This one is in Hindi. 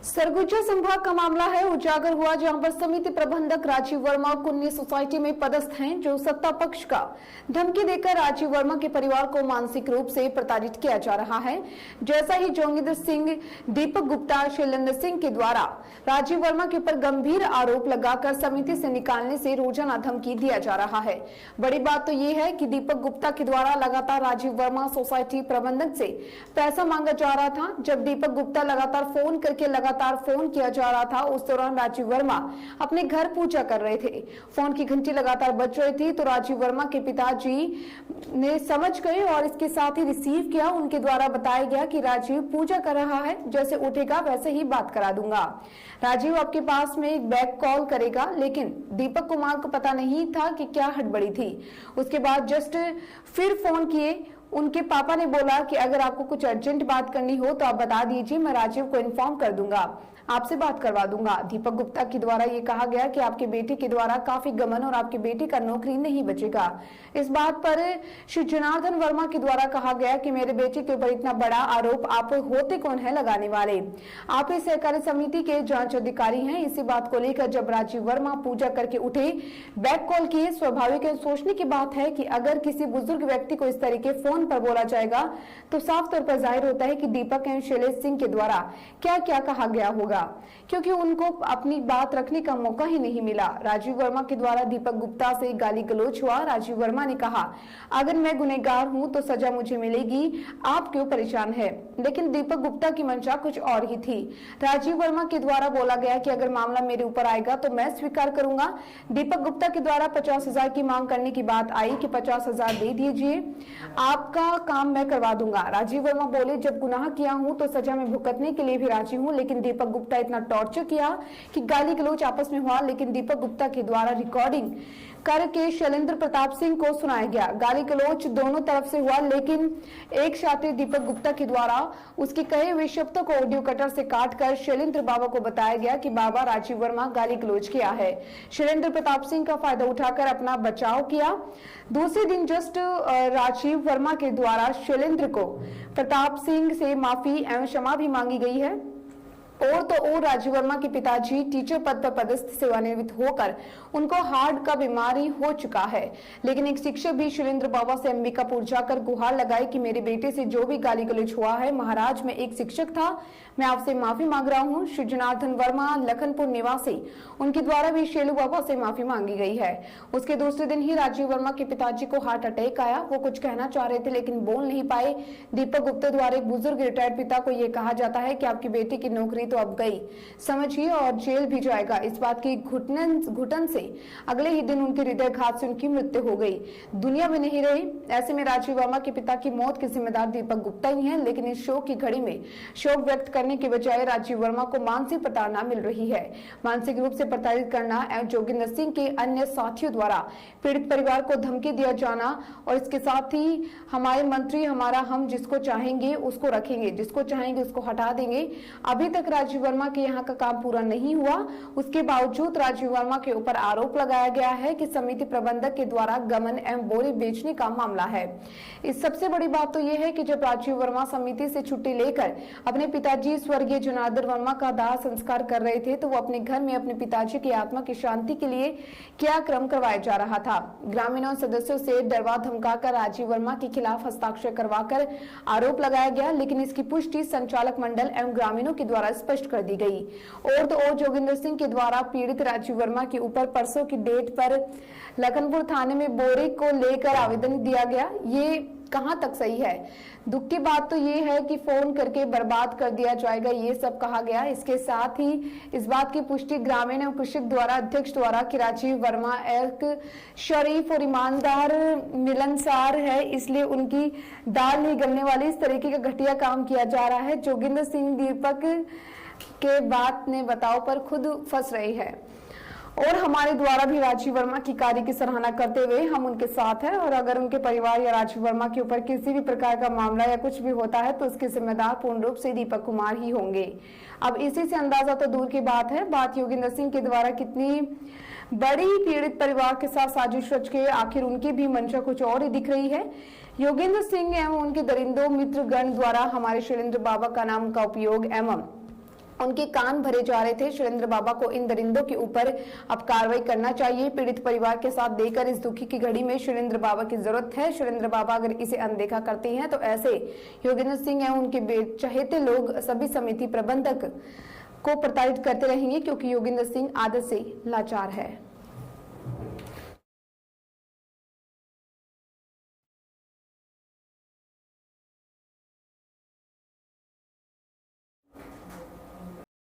सरगुजा संभाग का मामला है उजागर हुआ, जहां पर समिति प्रबंधक राजीव वर्मा कुन्नी सोसाइटी में पदस्थ हैं, जो सत्ता पक्ष का धमकी देकर राजीव वर्मा के परिवार को मानसिक रूप से प्रताड़ित किया जा रहा है। जैसा ही जोगिंदर सिंह, दीपक गुप्ता, शैलेंद्र सिंह के द्वारा राजीव वर्मा के ऊपर गंभीर आरोप लगाकर समिति से निकालने से रोजाना धमकी दिया जा रहा है। बड़ी बात तो ये है कि दीपक गुप्ता के द्वारा लगातार राजीव वर्मा सोसाइटी प्रबंधक से पैसा मांगा जा रहा था। जब दीपक गुप्ता लगातार फोन किया जा रहा था, उस दौरान राजीव वर्मा अपने घर पूजा कर रहे थे। फोन की घंटी लगातार बज रही थी, तो राजीव वर्मा के पिताजी ने समझ गए और इसके साथ ही रिसीव किया। उनके द्वारा बताया गया कि राजीव पूजा कर रहा है, जैसे उठेगा वैसे ही बात करा दूंगा। राजीव आपके पास में एक बैक कॉल करेगा, लेकिन दीपक कुमार को पता नहीं था कि क्या हड़बड़ी थी। उसके बाद जस्ट फिर फोन किए। उनके पापा ने बोला कि अगर आपको कुछ अर्जेंट बात करनी हो तो आप बता दीजिए, मैं राजीव को इन्फॉर्म कर दूंगा, आपसे बात करवा दूंगा। दीपक गुप्ता के द्वारा ये कहा गया कि आपके बेटे के द्वारा काफी गमन और आपके बेटे का नौकरी नहीं बचेगा। इस बात पर श्री जनार्दन वर्मा के द्वारा कहा गया कि मेरे बेटे के ऊपर इतना बड़ा आरोप आप होते कौन है लगाने वाले? आप इस सहकारी समिति के जांच अधिकारी हैं। इसी बात को लेकर जब राजीव वर्मा पूजा करके उठे, बैक कॉल किए, स्वाभाविक सोचने की बात है कि अगर किसी बुजुर्ग व्यक्ति को इस तरीके फोन पर बोला जाएगा तो साफ तौर पर जाहिर होता है कि दीपक एवं शैलेंद्र सिंह के द्वारा क्या क्या कहा गया होगा, क्योंकि उनको अपनी बात रखने का मौका ही नहीं मिला। राजीव वर्मा के द्वारा दीपक गुप्ता से गाली गलौज हुआ। राजीव वर्मा ने कहा, अगर मैं गुनहगार हूं तो सजा मुझे मिलेगी, आप क्यों परेशान है? लेकिन दीपक गुप्ता की मंशा कुछ और ही थी। राजीव वर्मा के द्वारा बोला गया कि अगर मामला मेरे ऊपर आएगा तो मैं स्वीकार करूंगा। दीपक गुप्ता के द्वारा 50,000 की मांग करने की बात आई कि 50,000 दे दीजिए, आपका काम मैं करवा दूंगा। राजीव वर्मा बोले, जब गुनाह किया हूं तो सजा में भुगतने के लिए भी राजी हूं। लेकिन दीपक गुप्ता इतना टॉर्चर किया कि गाली गलौज आपस में हुआ। लेकिन दीपक गुप्ता के द्वारा रिकॉर्डिंग करके शैलेंद्र प्रताप सिंह को सुनाया गया। गाली गलौज दोनों तरफ से हुआ, लेकिन एक छात्र दीपक गुप्ता के द्वारा उसके कहे हुए शब्दों को ऑडियो कटर से काटकर शैलेंद्र बाबा को बताया गया कि बाबा, राजीव वर्मा गाली गलौज किया है। शैलेंद्र प्रताप सिंह का फायदा उठाकर अपना बचाव किया। दूसरे दिन जस्ट राजीव वर्मा के द्वारा शैलेंद्र को प्रताप सिंह से माफी एवं क्षमा भी मांगी गई है। और तो और राजीव वर्मा के पिताजी टीचर पद पर पदस्थ सेवानिवृत्त होकर उनको हार्ट का बीमारी हो चुका है। लेकिन एक शिक्षक भी शैलेंद्र बाबा से अंबिकापुर जाकर गुहार लगाई कि मेरे बेटे से जो भी गाली गलौज हुआ है, महाराज मैं एक शिक्षक था, मैं आपसे माफी मांग रहा हूँ। श्री जनार्दन वर्मा लखनपुर निवासी, उनके द्वारा भी शेलू बाबा से माफी मांगी गई है। उसके दूसरे दिन ही राजीव वर्मा के पिताजी को हार्ट अटैक आया। वो कुछ कहना चाह रहे थे लेकिन बोल नहीं पाए। दीपक गुप्ता द्वारा एक बुजुर्ग रिटायर्ड पिता को यह कहा जाता है कि आपकी बेटी की नौकरी तो अब गई, समझिए, और जेल भी जाएगा। इस बात की घुटन से अगले ही दिन उनके हृदयघात से उनकी मृत्यु हो गई, दुनिया में नहीं रही। ऐसे में राजीव वर्मा के पिता की मौत के जिम्मेदार दीपक गुप्ता ही हैं। लेकिन इस शोक की घड़ी में शोक व्यक्त करने के बजाय राजीव वर्मा को मानसिक प्रताड़ना मिल रही है। मानसिक रूप से प्रताड़ित करना एवं जोगिंदर सिंह के अन्य साथियों द्वारा पीड़ित परिवार को धमकी दिया जाना, और इसके साथ ही हमारे मंत्री हमारा, हम जिसको चाहेंगे उसको रखेंगे, जिसको चाहेंगे उसको हटा देंगे। अभी तक राजीव वर्मा के यहाँ का काम पूरा नहीं हुआ, उसके बावजूद राजीव वर्मा के ऊपर आरोप लगाया गया है कि समिति प्रबंधक के द्वारा गमन एवं बोरे बेचने का मामला है। इस सबसे बड़ी बात तो यह है कि जब राजीव वर्मा समिति से छुट्टी लेकर अपने पिताजी स्वर्गीय जनार्दन वर्मा का दाह संस्कार कर रहे थे, तो वो अपने घर में अपने पिताजी की आत्मा की शांति के लिए क्या क्रम करवाया जा रहा था। ग्रामीणों सदस्यों से डरवा धमकाकर राजीव वर्मा के खिलाफ हस्ताक्षर करवाकर आरोप लगाया गया, लेकिन इसकी पुष्टि संचालक मंडल एवं ग्रामीणों के द्वारा स्पष्ट कर दी गई। और तो और जोगिंदर सिंह के द्वारा पीड़ित राजीव वर्मा के ऊपर परसों की डेट पर लखनपुर थाने में बोरे को लेकर आवेदन दिया गया। ये कहां तक सही है? दुख की बात तो ये है कि फोन करके बर्बाद कर दिया जाएगा, ये सब कहा गया। इसके साथ ही इस बात की पुष्टि ग्रामीण एवं कृषक द्वारा अध्यक्ष द्वारा कि राजीव वर्मा एक शरीफ और ईमानदार मिलनसार है, इसलिए उनकी दाल नहीं गलने वाली, इस तरीके का घटिया काम किया जा रहा है। जोगिंदर सिंह दीपक के बात ने बताओ पर खुद फंस रही है, और हमारे द्वारा भी राजीव वर्मा की कार्य की सराहना करते हुए हम उनके साथ हैं। और अगर उनके परिवार या राजीव वर्मा के ऊपर किसी भी प्रकार का मामला या कुछ भी होता है तो उसके जिम्मेदार पूर्ण रूप से दीपक कुमार ही होंगे। अब इसी से अंदाजा तो दूर की बात है, बात योगिंदर सिंह के द्वारा कितनी बड़ी पीड़ित परिवार के साथ साजिश रच के आखिर उनकी भी मंशा कुछ और ही दिख रही है। योगेंद्र सिंह एवं उनके दरिंदों मित्र गण द्वारा हमारे शैलेंद्र बाबा का नाम का उपयोग एवं उनके कान भरे जा रहे थे। सुरेंद्र बाबा को इन दरिंदों के ऊपर अब कार्रवाई करना चाहिए। पीड़ित परिवार के साथ देकर इस दुखी की घड़ी में सुरेंद्र बाबा की जरूरत है। सुरेंद्र बाबा अगर इसे अनदेखा करते हैं तो ऐसे योगेंद्र सिंह एवं उनके चहेते लोग सभी समिति प्रबंधक को प्रताड़ित करते रहेंगे, क्योंकि योगेंद्र सिंह आदत से लाचार है।